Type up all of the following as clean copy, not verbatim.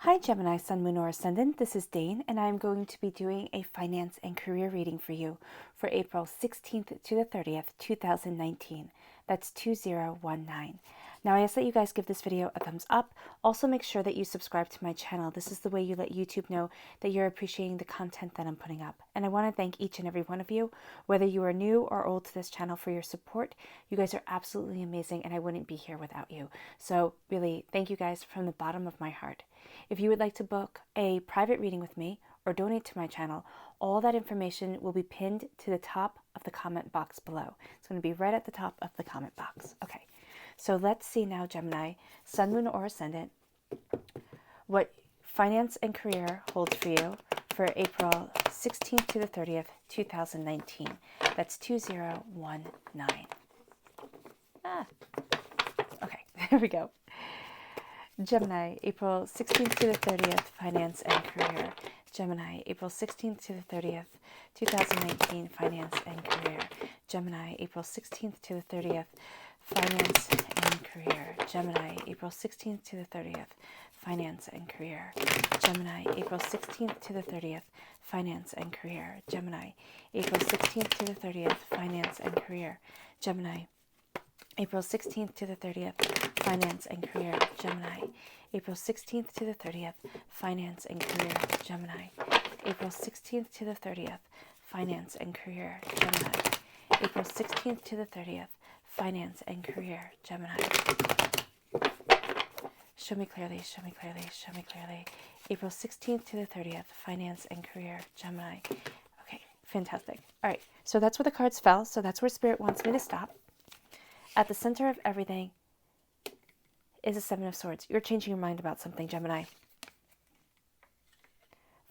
Hi Gemini, Sun, Moon, or Ascendant. This is Dane, and I'm going to be doing a finance and career reading for you for April 16th to the 30th, 2019. That's 2019. Now, I ask that you guys give this video a thumbs up. Also, make sure that you subscribe to my channel. This is the way you let YouTube know that you're appreciating the content that I'm putting up. And I want to thank each and every one of you, whether you are new or old to this channel, for your support. You guys are absolutely amazing, and I wouldn't be here without you. So really, thank you guys from the bottom of my heart. If you would like to book a private reading with me or donate to my channel, all that information will be pinned to the top of the comment box below. It's going to be right at the top of the comment box. Okay, so let's see now, Gemini, Sun, Moon, or Ascendant, what finance and career holds for you for April 16th to the 30th, 2019. That's 2019. Okay, there we go. Gemini, April 16th to the 30th, finance and career. Gemini, April 16th to the 30th, 2019, finance and career. Gemini, April 16th to the 30th, finance and career. Gemini, April 16th to the 30th, finance and career. Gemini, April 16th to the 30th, finance and career. Gemini, April 16th to the 30th, finance and career. Gemini, April 16th to the 30th, finance and career. Gemini, April 16th to the 30th, finance and career. Gemini, April 16th to the 30th, finance and career. Gemini, April 16th to the 30th, finance and career. Gemini. Show me clearly, show me clearly, show me clearly. April 16th to the 30th, finance and career. Gemini. Okay, fantastic. All right, so that's where the cards fell. So that's where Spirit wants me to stop. At the center of everything is a Seven of Swords. You're changing your mind about something, Gemini.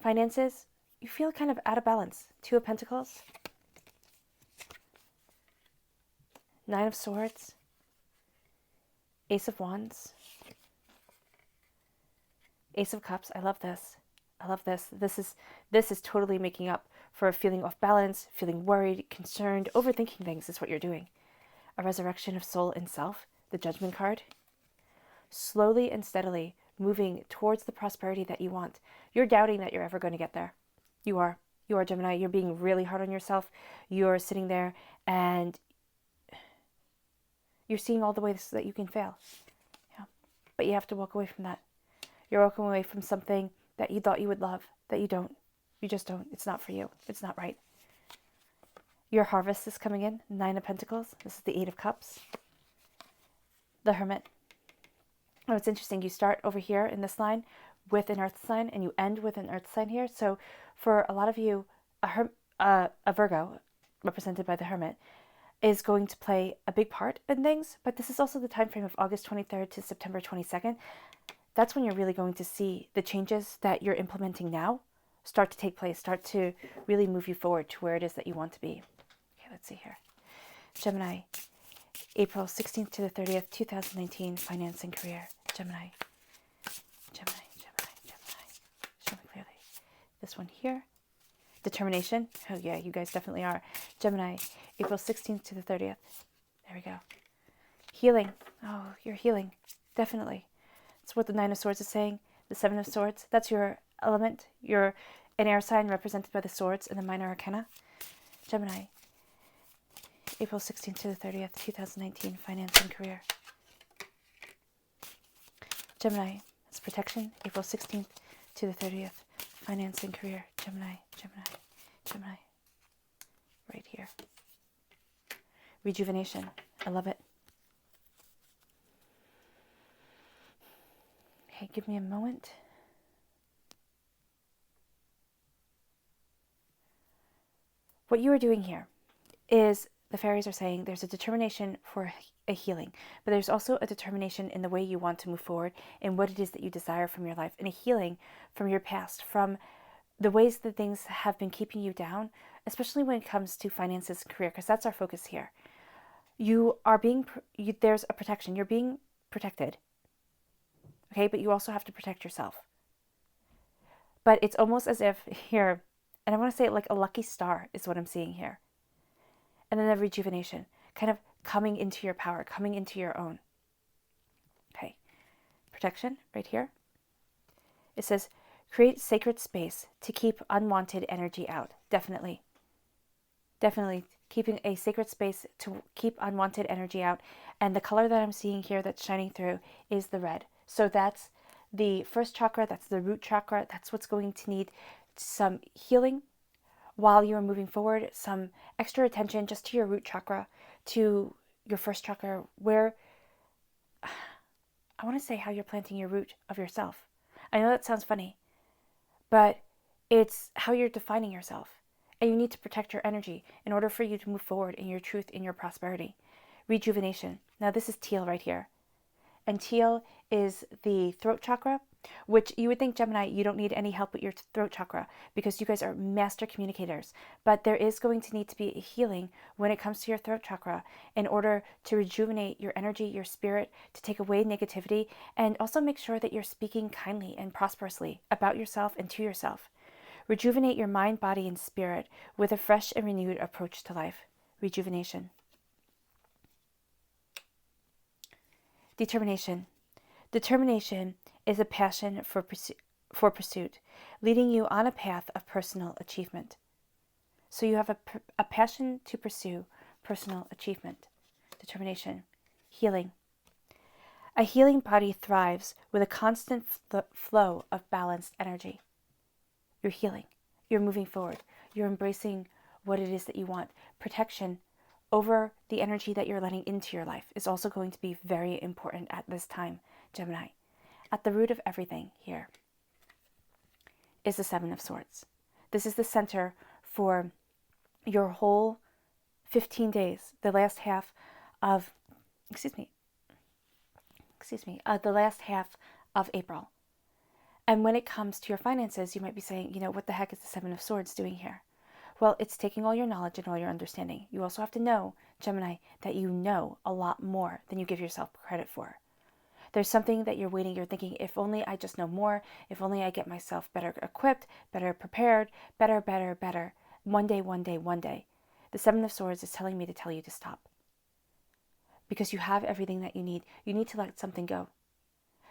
Finances, you feel kind of out of balance. Two of Pentacles. Nine of Swords. Ace of Wands. Ace of Cups. I love this. I love this. This is totally making up for a feeling off balance, feeling worried, concerned, overthinking things is what you're doing. A resurrection of soul and self, the Judgment card. Slowly and steadily moving towards the prosperity that you want. You're doubting that you're ever going to get there. You are. You are, Gemini. You're being really hard on yourself. You're sitting there and you're seeing all the ways that you can fail. Yeah. But you have to walk away from that. You're walking away from something that you thought you would love, that you don't. You just don't. It's not for you. It's not right. Your harvest is coming in. Nine of Pentacles. This is the Eight of Cups. The Hermit. Oh, it's interesting. You start over here in this line with an earth sign and you end with an earth sign here. So for a lot of you, a Virgo, represented by the Hermit, is going to play a big part in things. But this is also the time frame of August 23rd to September 22nd. That's when you're really going to see the changes that you're implementing now start to take place, start to really move you forward to where it is that you want to be. Okay, let's see here. Gemini, April 16th to the 30th, 2019, finance and career. Gemini, Gemini, Gemini, Gemini. Show me clearly. This one here. Determination. Oh yeah, you guys definitely are. Gemini, April 16th to the 30th. There we go. Healing. Oh, you're healing. Definitely. That's what the Nine of Swords is saying. The Seven of Swords. That's your element. You're an air sign represented by the swords in the minor arcana. Gemini, April 16th to the 30th, 2019, finance and career. Gemini, it's protection. April 16th to the 30th, finance and career. Gemini, Gemini, Gemini. Right here. Rejuvenation. I love it. Okay, give me a moment. What you are doing here is, the fairies are saying, there's a determination for a healing, but there's also a determination in the way you want to move forward and what it is that you desire from your life, and a healing from your past, from the ways that things have been keeping you down, especially when it comes to finances and career, because that's our focus here. You are being, there's a protection. You're being protected. Okay, but you also have to protect yourself. But it's almost as if here, and I want to say it like a lucky star is what I'm seeing here. And then the rejuvenation, kind of coming into your power, coming into your own. Okay, protection right here. It says, create sacred space to keep unwanted energy out. Definitely. Definitely keeping a sacred space to keep unwanted energy out. And the color that I'm seeing here that's shining through is the red. So that's the first chakra, that's the root chakra. That's what's going to need some healing while you are moving forward, some extra attention just to your root chakra, to your first chakra, where I want to say how you're planting your root of yourself. I know that sounds funny, but it's how you're defining yourself. And you need to protect your energy in order for you to move forward in your truth, in your prosperity. Rejuvenation. Now this is teal right here. And teal is the throat chakra, which you would think, Gemini, you don't need any help with your throat chakra because you guys are master communicators. But there is going to need to be a healing when it comes to your throat chakra in order to rejuvenate your energy, your spirit, to take away negativity, and also make sure that you're speaking kindly and prosperously about yourself and to yourself. Rejuvenate your mind, body, and spirit with a fresh and renewed approach to life. Rejuvenation. Determination. Determination is a passion for pursuit, leading you on a path of personal achievement. So you have a passion to pursue personal achievement. Determination. Healing. A healing body thrives with a constant flow of balanced energy. You're healing. You're moving forward. You're embracing what it is that you want. Protection over the energy that you're letting into your life is also going to be very important at this time, Gemini. At the root of everything here is the Seven of Swords. This is the center for your whole 15 days, the last half of, the last half of April. And when it comes to your finances, you might be saying, what the heck is the Seven of Swords doing here? Well, it's taking all your knowledge and all your understanding. You also have to know, Gemini, that you know a lot more than you give yourself credit for. There's something that you're waiting, you're thinking, if only I just know more, if only I get myself better equipped, better prepared, better. One day. The Seven of Swords is telling me to tell you to stop. Because you have everything that you need. You need to let something go.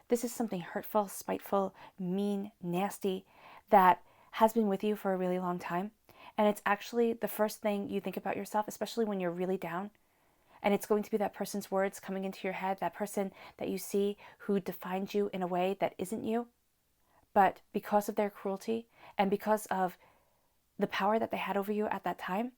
This is something hurtful, spiteful, mean, nasty that has been with you for a really long time. And it's actually the first thing you think about yourself, especially when you're really down. And it's going to be that person's words coming into your head, that person that you see who defines you in a way that isn't you. But because of their cruelty and because of the power that they had over you at that time,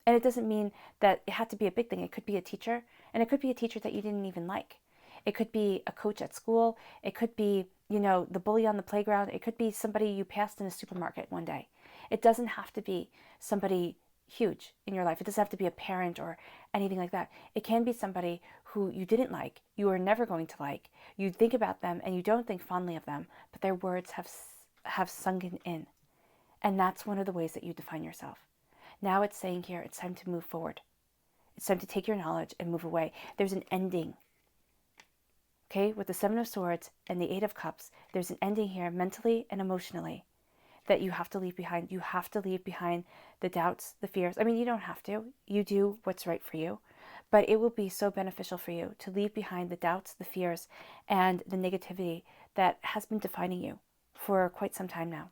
and it doesn't mean that it had to be a big thing. It could be a teacher, and it could be a teacher that you didn't even like. It could be a coach at school. It could be, the bully on the playground. It could be somebody you passed in a supermarket one day. It doesn't have to be somebody huge in your life. It doesn't have to be a parent or anything like that. It can be somebody who you didn't like, you are never going to like. You think about them and you don't think fondly of them, but their words have sunken in. And that's one of the ways that you define yourself. Now it's saying here, it's time to move forward. It's time to take your knowledge and move away. There's an ending. Okay, with the Seven of Swords and the Eight of Cups, there's an ending here mentally and emotionally that you have to leave behind. You have to leave behind the doubts, the fears. I mean, you don't have to. You do what's right for you. But it will be so beneficial for you to leave behind the doubts, the fears, and the negativity that has been defining you for quite some time now.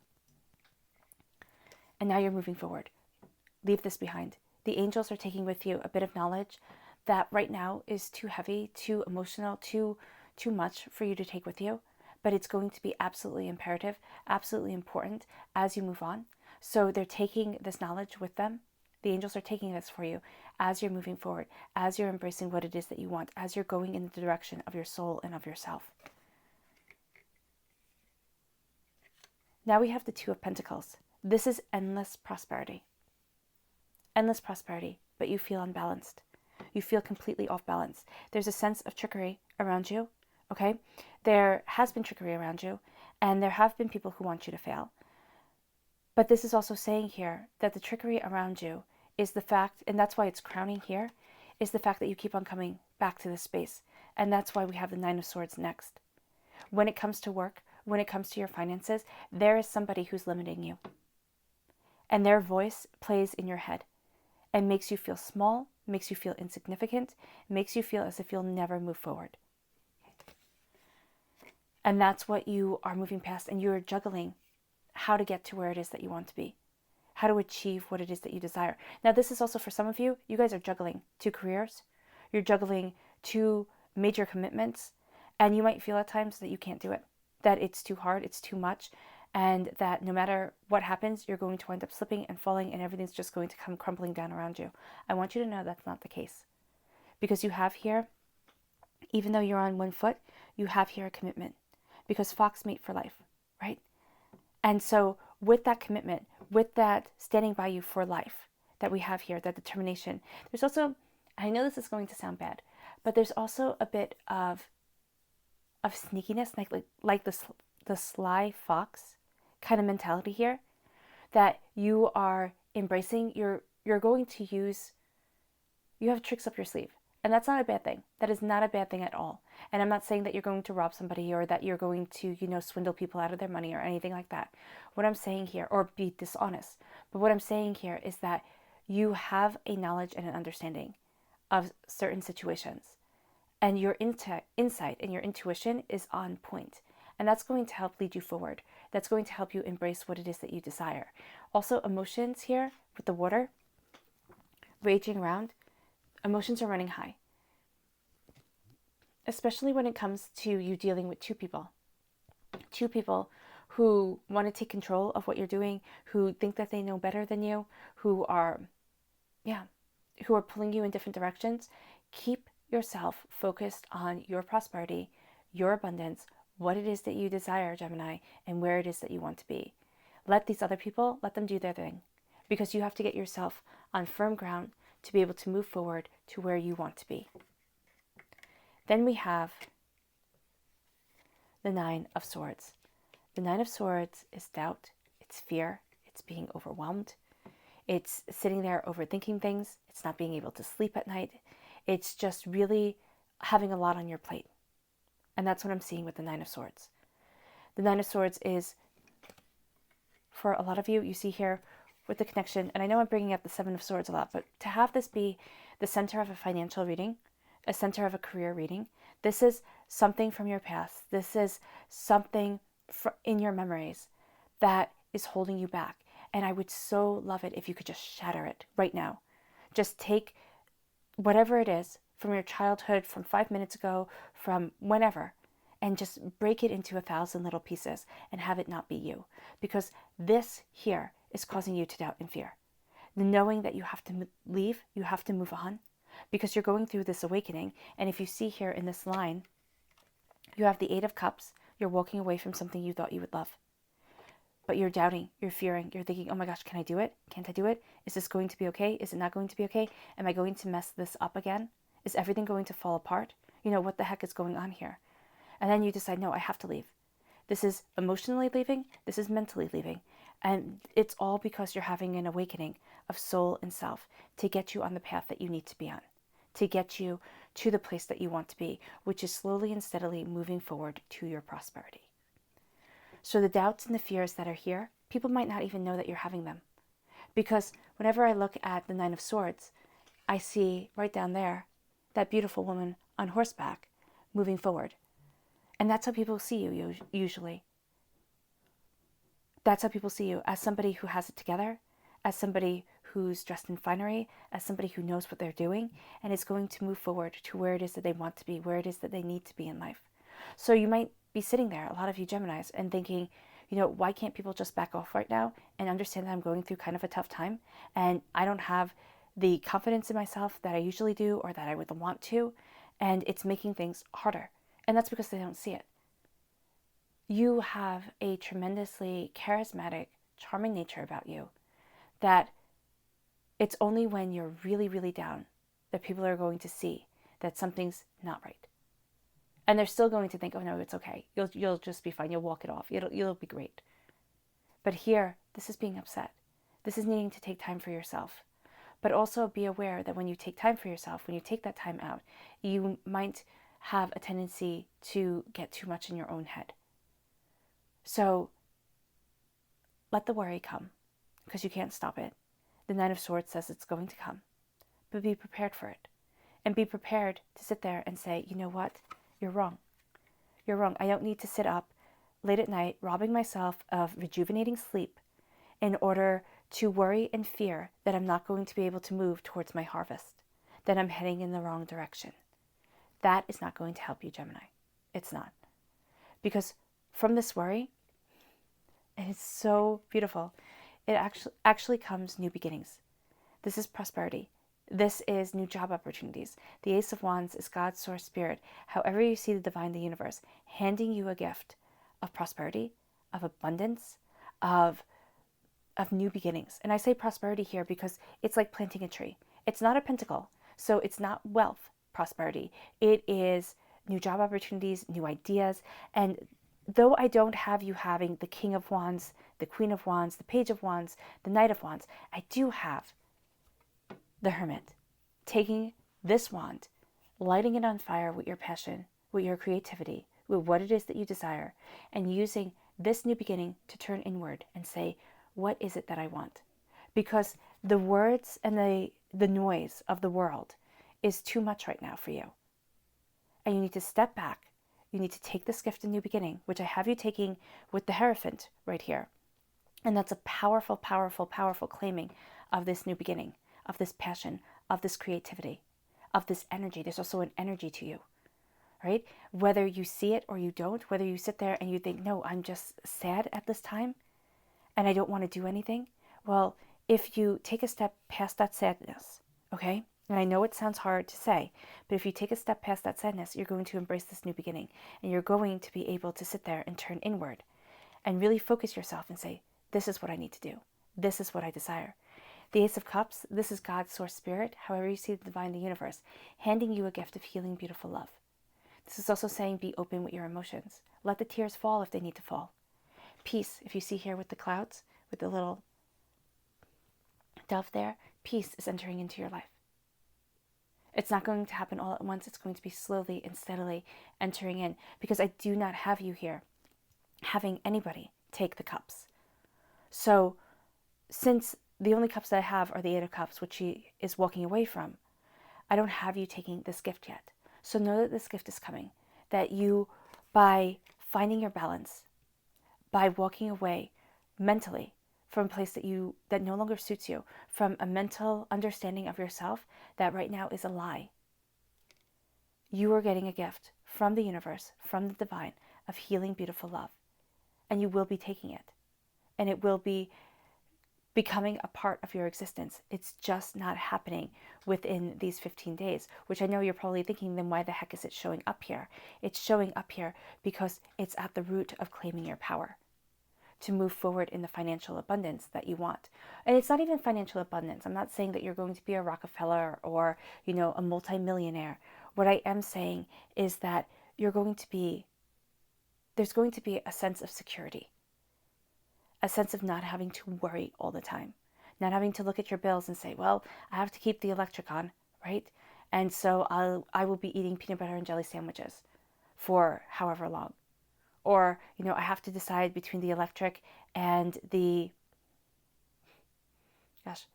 And now you're moving forward. Leave this behind. The angels are taking with you a bit of knowledge that right now is too heavy, too emotional, too much for you to take with you. But it's going to be absolutely imperative, absolutely important as you move on. So they're taking this knowledge with them. The angels are taking this for you as you're moving forward, as you're embracing what it is that you want, as you're going in the direction of your soul and of yourself. Now we have the Two of Pentacles. This is endless prosperity. Endless prosperity, but you feel unbalanced. You feel completely off balance. There's a sense of trickery around you, okay? There has been trickery around you, and there have been people who want you to fail. But this is also saying here that the trickery around you is the fact, and that's why it's crowning here, is the fact that you keep on coming back to this space. And that's why we have the Nine of Swords next. When it comes to work, when it comes to your finances, there is somebody who's limiting you. And their voice plays in your head and makes you feel small, makes you feel insignificant, makes you feel as if you'll never move forward. And that's what you are moving past, and you're juggling how to get to where it is that you want to be, how to achieve what it is that you desire. Now, this is also for some of you, you guys are juggling 2 careers, you're juggling 2 major commitments, and you might feel at times that you can't do it, that it's too hard, it's too much, and that no matter what happens, you're going to wind up slipping and falling, and everything's just going to come crumbling down around you. I want you to know that's not the case, because you have here, even though you're on one foot, you have here a commitment, because fox mate for life, right? And so with that commitment, with that standing by you for life that we have here, that determination, there's also, I know this is going to sound bad, but there's also a bit of sneakiness, like the sly fox kind of mentality here, that you are embracing. You're going to use, you have tricks up your sleeve. And that's not a bad thing. That is not a bad thing at all. And I'm not saying that you're going to rob somebody or that you're going to, swindle people out of their money or anything like that. What I'm saying here, or be dishonest, but what I'm saying here is that you have a knowledge and an understanding of certain situations. And your insight and your intuition is on point. And that's going to help lead you forward. That's going to help you embrace what it is that you desire. Also, emotions here with the water raging around. Emotions are running high, especially when it comes to you dealing with 2 people. 2 people who want to take control of what you're doing, who think that they know better than you, who are pulling you in different directions. Keep yourself focused on your prosperity, your abundance, what it is that you desire, Gemini, and where it is that you want to be. Let these other people, let them do their thing, because you have to get yourself on firm ground to be able to move forward to where you want to be. Then we have the 9 of Swords. The 9 of Swords is doubt, it's fear, it's being overwhelmed, it's sitting there overthinking things, it's not being able to sleep at night, it's just really having a lot on your plate. And that's what I'm seeing with the 9 of Swords. The 9 of Swords is, for a lot of you, you see here, with the connection, and I know I'm bringing up the 7 of Swords a lot, but to have this be the center of a financial reading, a center of a career reading, this is something from your past. This is something in your memories that is holding you back. And I would so love it if you could just shatter it right now. Just take whatever it is from your childhood, from 5 minutes ago, from whenever, and just break it into 1,000 little pieces and have it not be you. Because this here is causing you to doubt and fear. The knowing that you have to leave, you have to move on, because you're going through this awakening. And if you see here in this line, you have the 8 of Cups. You're walking away from something you thought you would love. But you're doubting, you're fearing, you're thinking, oh my gosh, can I do it? Can't I do it? Is this going to be okay? Is it not going to be okay? Am I going to mess this up again? Is everything going to fall apart? What the heck is going on here? And then you decide, no, I have to leave. This is emotionally leaving. This is mentally leaving. And it's all because you're having an awakening of soul and self to get you on the path that you need to be on, to get you to the place that you want to be, which is slowly and steadily moving forward to your prosperity. So the doubts and the fears that are here, people might not even know that you're having them. Because whenever I look at the 9 of Swords, I see right down there that beautiful woman on horseback moving forward. And that's how people see you usually. That's how people see you, as somebody who has it together, as somebody who's dressed in finery, as somebody who knows what they're doing, and is going to move forward to where it is that they want to be, where it is that they need to be in life. So you might be sitting there, a lot of you Geminis, and thinking, why can't people just back off right now and understand that I'm going through kind of a tough time, and I don't have the confidence in myself that I usually do or that I would want to, and it's making things harder. And that's because they don't see it. You have a tremendously charismatic, charming nature about you that it's only when you're really, really down that people are going to see that something's not right. And they're still going to think, oh no, it's okay. You'll just be fine. You'll walk it off. You'll be great. But here, this is being upset. This is needing to take time for yourself. But also be aware that when you take time for yourself, when you take that time out, you might have a tendency to get too much in your own head. So let the worry come, because you can't stop it. The 9 of Swords says it's going to come, but be prepared for it. And be prepared to sit there and say, you know what? You're wrong. You're wrong. I don't need to sit up late at night, robbing myself of rejuvenating sleep in order to worry and fear that I'm not going to be able to move towards my harvest, that I'm heading in the wrong direction. That is not going to help you, Gemini. It's not. Because from this worry, and it's so beautiful, it actually comes new beginnings. This is prosperity. This is new job opportunities. The Ace of Wands is God's source spirit. However you see the divine, the universe, handing you a gift of prosperity, of abundance, of new beginnings. And I say prosperity here because it's like planting a tree. It's not a pentacle, so it's not wealth prosperity. It is new job opportunities, new ideas. And though I don't have you having the King of Wands, the Queen of Wands, the Page of Wands, the Knight of Wands, I do have the Hermit, taking this wand, lighting it on fire with your passion, with your creativity, with what it is that you desire, and using this new beginning to turn inward and say, what is it that I want? Because the words and the noise of the world is too much right now for you. And you need to step back. You need to take this gift of new beginning, which I have you taking with the Hierophant right here. And that's a powerful, powerful, powerful claiming of this new beginning, of this passion, of this creativity, of this energy. There's also an energy to you, right? Whether you see it or you don't, whether you sit there and you think, no, I'm just sad at this time and I don't want to do anything. Well, if you take a step past that sadness, okay? And I know it sounds hard to say, but if you take a step past that sadness, you're going to embrace this new beginning and you're going to be able to sit there and turn inward and really focus yourself and say, this is what I need to do. This is what I desire. The Ace of Cups, this is God's source spirit, however you see the divine, the universe, handing you a gift of healing, beautiful love. This is also saying be open with your emotions. Let the tears fall if they need to fall. Peace, if you see here with the clouds, with the little dove there, peace is entering into your life. It's not going to happen all at once. It's going to be slowly and steadily entering in, because I do not have you here having anybody take the cups. So since the only cups that I have are the Eight of Cups, which she is walking away from, I don't have you taking this gift yet. So know that this gift is coming, that you, by finding your balance, by walking away mentally from a place that no longer suits you, from a mental understanding of yourself that right now is a lie, you are getting a gift from the universe, from the divine, of healing, beautiful love. And you will be taking it. And it will be becoming a part of your existence. It's just not happening within these 15 days, which I know you're probably thinking, then why the heck is it showing up here? It's showing up here because it's at the root of claiming your power to move forward in the financial abundance that you want. And it's not even financial abundance. I'm not saying that you're going to be a Rockefeller or, a multimillionaire. What I am saying is that there's going to be a sense of security, a sense of not having to worry all the time, not having to look at your bills and say, well, I have to keep the electric on, right? And so I will be eating peanut butter and jelly sandwiches for however long. Or, I have to decide between the electric and the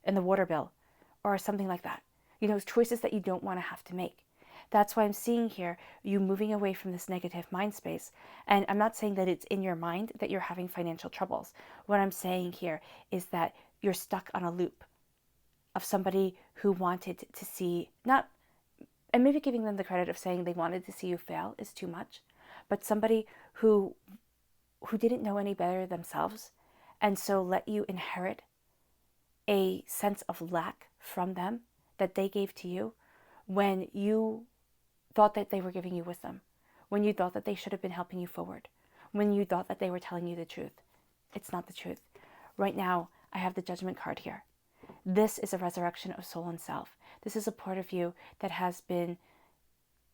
water bill or something like that. Choices that you don't want to have to make. That's why I'm seeing here you moving away from this negative mind space. And I'm not saying that it's in your mind that you're having financial troubles. What I'm saying here is that you're stuck on a loop of somebody who wanted to see, and maybe giving them the credit of saying they wanted to see you fail is too much, but somebody who didn't know any better themselves, and so let you inherit a sense of lack from them that they gave to you when you thought that they were giving you wisdom, when you thought that they should have been helping you forward, when you thought that they were telling you the truth. It's not the truth. Right now, I have the Judgment card here. This is a resurrection of soul and self. This is a part of you that has been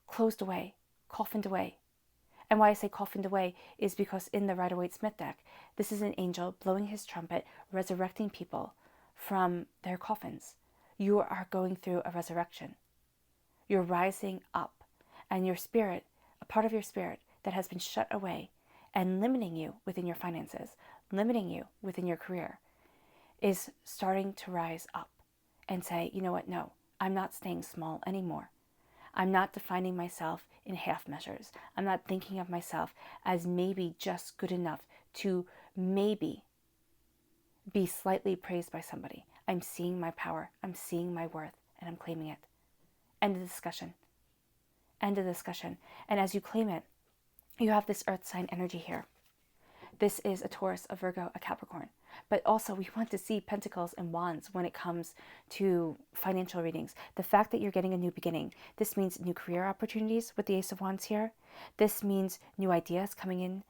closed away, coffined away. And why I say coffined away is because in the Rider-Waite-Smith deck, this is an angel blowing his trumpet, resurrecting people from their coffins. You are going through a resurrection. You're rising up, and your spirit, a part of your spirit that has been shut away and limiting you within your finances, limiting you within your career, is starting to rise up and say, you know what, no, I'm not staying small anymore. I'm not defining myself in half measures. I'm not thinking of myself as maybe just good enough to maybe be slightly praised by somebody. I'm seeing my power, I'm seeing my worth, and I'm claiming it. End of discussion. End of discussion. And as you claim it, you have this earth sign energy here. This is a Taurus, a Virgo, a Capricorn. But also we want to see pentacles and wands when it comes to financial readings. The fact that you're getting a new beginning. This means new career opportunities with the Ace of Wands here. This means new ideas coming in,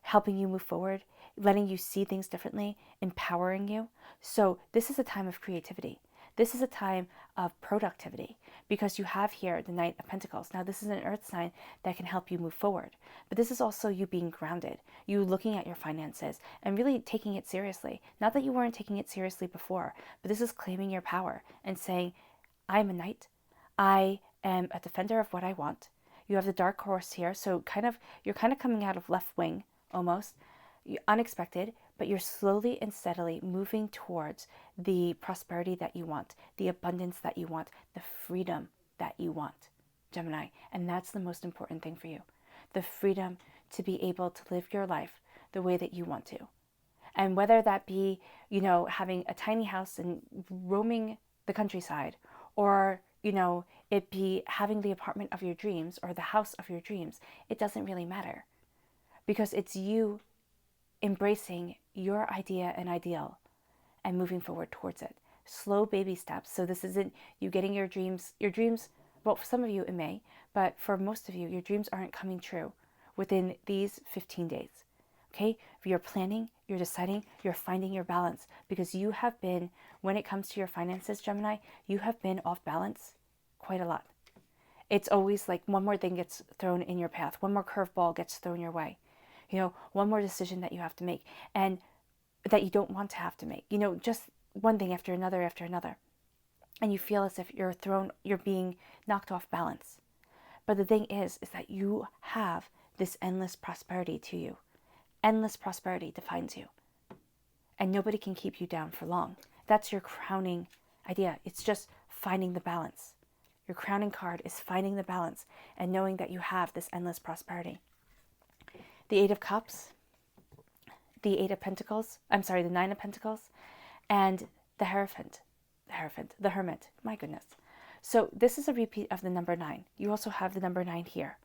helping you move forward, letting you see things differently, empowering you. So this is a time of creativity. This is a time of productivity because you have here the Knight of Pentacles. Now, this is an earth sign that can help you move forward. But this is also you being grounded, you looking at your finances and really taking it seriously. Not that you weren't taking it seriously before, but this is claiming your power and saying, I'm a knight. I am a defender of what I want. You have the dark horse here. So you're kind of coming out of left wing almost, unexpected, but you're slowly and steadily moving towards the prosperity that you want, the abundance that you want, the freedom that you want, Gemini. And that's the most important thing for you. The freedom to be able to live your life the way that you want to. And whether that be, having a tiny house and roaming the countryside, or, it be having the apartment of your dreams or the house of your dreams, it doesn't really matter. Because it's you embracing your idea and ideal and moving forward towards it. Slow baby steps. So this isn't you getting your dreams, well, for some of you it may, but for most of you, your dreams aren't coming true within these 15 days. Okay? You're planning, you're deciding, you're finding your balance because you have been, when it comes to your finances, Gemini, you have been off balance quite a lot. It's always like one more thing gets thrown in your path, one more curveball gets thrown your way. One more decision that you have to make and that you don't want to have to make, just one thing after another. And you feel as if you're being knocked off balance. But the thing is that you have this endless prosperity to you. Endless prosperity defines you. And nobody can keep you down for long. That's your crowning idea. It's just finding the balance. Your crowning card is finding the balance and knowing that you have this endless prosperity. The Eight of Cups, the Eight of Pentacles, the Nine of Pentacles, and the Hermit. My goodness. So this is a repeat of the number 9. You also have the number 9 here.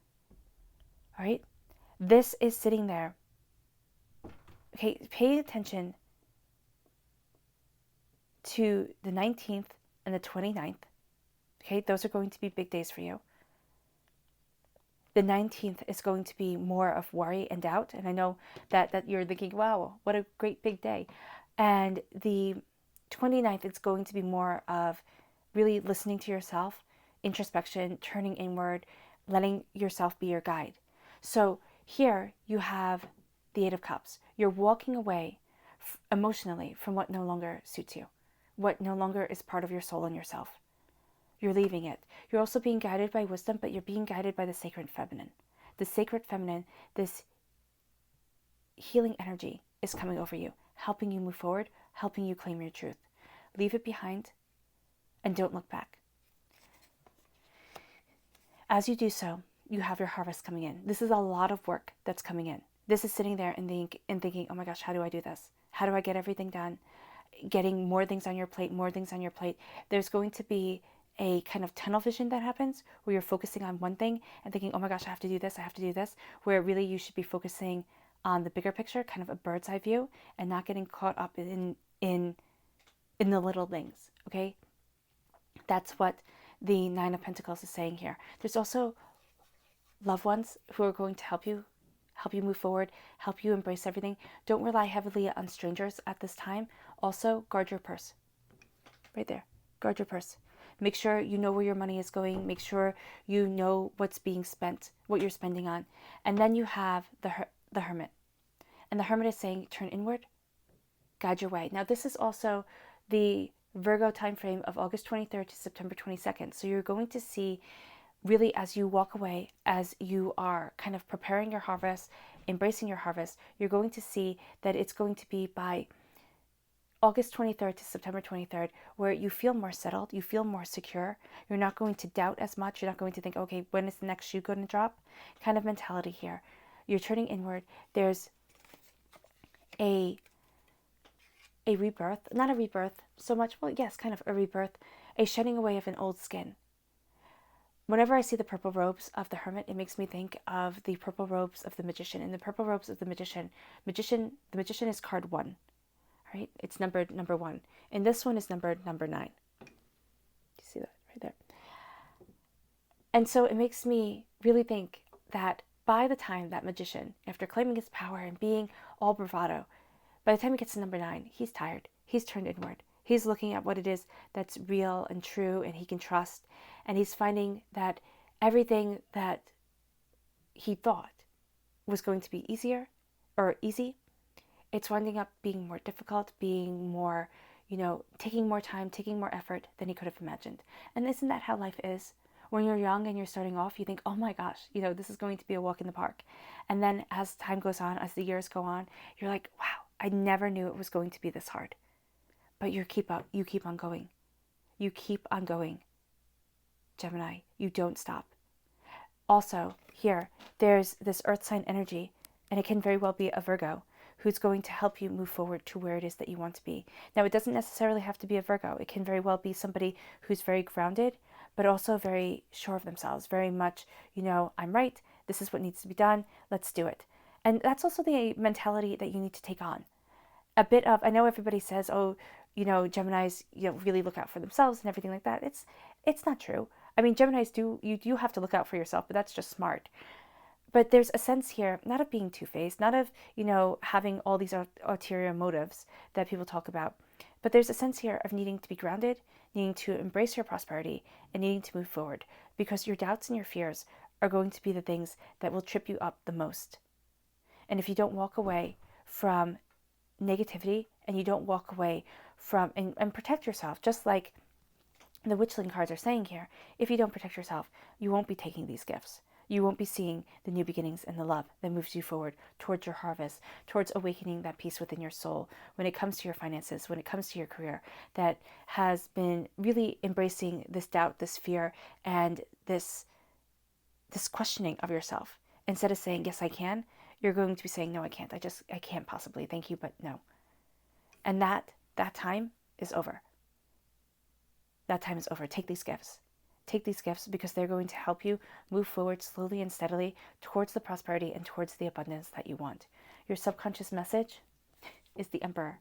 All right? This is sitting there. Okay, pay attention to the 19th and the 29th. Okay, those are going to be big days for you. The 19th is going to be more of worry and doubt. And I know that you're thinking, wow, what a great big day. And the 29th is going to be more of really listening to yourself, introspection, turning inward, letting yourself be your guide. So here you have the Eight of Cups. You're walking away emotionally from what no longer suits you, what no longer is part of your soul and yourself. You're leaving it. You're also being guided by wisdom, but you're being guided by the sacred feminine. The sacred feminine, this healing energy is coming over you, helping you move forward, helping you claim your truth. Leave it behind and don't look back. As you do so, you have your harvest coming in. This is a lot of work that's coming in. This is sitting there and thinking, oh my gosh, how do I do this? How do I get everything done? Getting more things on your plate. There's going to be a kind of tunnel vision that happens where you're focusing on one thing and thinking, oh my gosh, I have to do this, where really you should be focusing on the bigger picture, kind of a bird's eye view, and not getting caught up in the little things, okay? That's what the Nine of Pentacles is saying here. There's also loved ones who are going to help you move forward, help you embrace everything. Don't rely heavily on strangers at this time. Also, guard your purse. Right there. Guard your purse. Make sure you know where your money is going. Make sure you know what's being spent, what you're spending on. And then you have the Hermit. And the Hermit is saying, turn inward, guide your way. Now, this is also the Virgo time frame of August 23rd to September 22nd. So you're going to see, really, as you walk away, as you are kind of preparing your harvest, embracing your harvest, you're going to see that it's going to be by August 23rd to September 23rd, where you feel more settled, you feel more secure. You're not going to doubt as much. You're not going to think, okay, when is the next shoe going to drop? Kind of mentality here. You're turning inward. There's a rebirth, not a rebirth so much, well, yes, kind of a rebirth, a shedding away of an old skin. Whenever I see the purple robes of the hermit, it makes me think of the purple robes of the magician. In the purple robes of the magician, the magician is card 1. Right? It's numbered number 1. And this one is numbered number 9. You see that right there? And so it makes me really think that by the time that magician, after claiming his power and being all bravado, by the time he gets to number 9, he's tired. He's turned inward. He's looking at what it is that's real and true and he can trust. And he's finding that everything that he thought was going to be easier or easy, it's winding up being more difficult, being more, taking more time, taking more effort than he could have imagined. And isn't that how life is? When you're young and you're starting off, you think, oh my gosh, this is going to be a walk in the park. And then as time goes on, as the years go on, you're like, wow, I never knew it was going to be this hard. But you keep on going. You keep on going. Gemini, you don't stop. Also, here, there's this earth sign energy, and it can very well be a Virgo who's going to help you move forward to where it is that you want to be. Now, it doesn't necessarily have to be a Virgo. It can very well be somebody who's very grounded, but also very sure of themselves, very much, I'm right, this is what needs to be done, let's do it. And that's also the mentality that you need to take on. A bit of, I know everybody says, oh, Geminis, really look out for themselves and everything like that. It's not true. I mean, Geminis you do have to look out for yourself, but that's just smart. But there's a sense here, not of being two-faced, not of, having all these ulterior motives that people talk about, but there's a sense here of needing to be grounded, needing to embrace your prosperity, and needing to move forward, because your doubts and your fears are going to be the things that will trip you up the most. And if you don't walk away from negativity, and you don't walk away from, and protect yourself, just like the Witchling cards are saying here, if you don't protect yourself, you won't be taking these gifts. You won't be seeing the new beginnings and the love that moves you forward towards your harvest, towards awakening that peace within your soul when it comes to your finances, when it comes to your career, that has been really embracing this doubt, this fear, and this questioning of yourself. Instead of saying, yes, I can, you're going to be saying, no, I can't. I can't possibly. Thank you, but no. And that time is over. That time is over. Take these gifts. Take these gifts because they're going to help you move forward slowly and steadily towards the prosperity and towards the abundance that you want. Your subconscious message is the Emperor.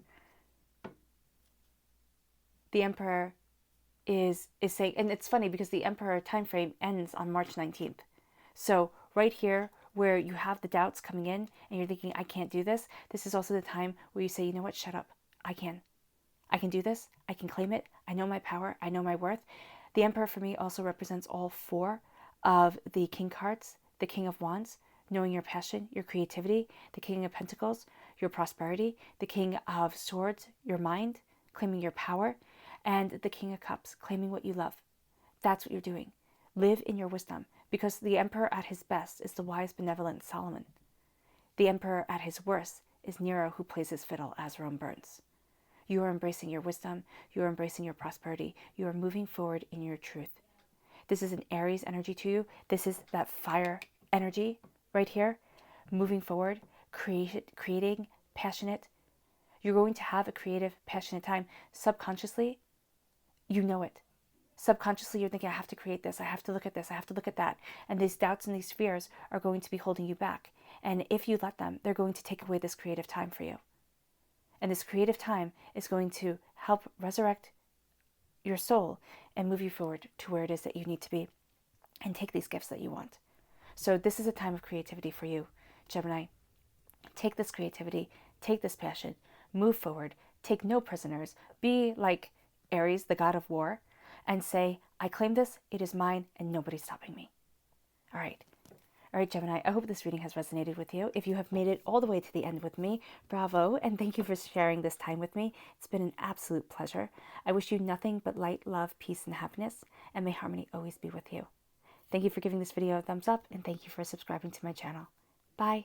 The Emperor is saying, and it's funny because the Emperor time frame ends on March 19th. So right here where you have the doubts coming in and you're thinking, I can't do this, this is also the time where you say, you know what, shut up. I can do this. I can claim it. I know my power. I know my worth. The Emperor for me also represents all 4 of the King cards, the King of Wands, knowing your passion, your creativity, the King of Pentacles, your prosperity, the King of Swords, your mind, claiming your power, and the King of Cups, claiming what you love. That's what you're doing. Live in your wisdom, because the Emperor at his best is the wise, benevolent Solomon. The Emperor at his worst is Nero, who plays his fiddle as Rome burns. You are embracing your wisdom. You are embracing your prosperity. You are moving forward in your truth. This is an Aries energy to you. This is that fire energy right here. Moving forward, creating, passionate. You're going to have a creative, passionate time. Subconsciously, you know it. Subconsciously, you're thinking, I have to create this. I have to look at this. I have to look at that. And these doubts and these fears are going to be holding you back. And if you let them, they're going to take away this creative time for you. And this creative time is going to help resurrect your soul and move you forward to where it is that you need to be and take these gifts that you want. So this is a time of creativity for you, Gemini. Take this creativity, take this passion, move forward, take no prisoners, be like Aries, the god of war, and say, I claim this, it is mine, and nobody's stopping me. All right, Gemini, I hope this reading has resonated with you. If you have made it all the way to the end with me, bravo, and thank you for sharing this time with me. It's been an absolute pleasure. I wish you nothing but light, love, peace, and happiness, and may harmony always be with you. Thank you for giving this video a thumbs up, and thank you for subscribing to my channel. Bye.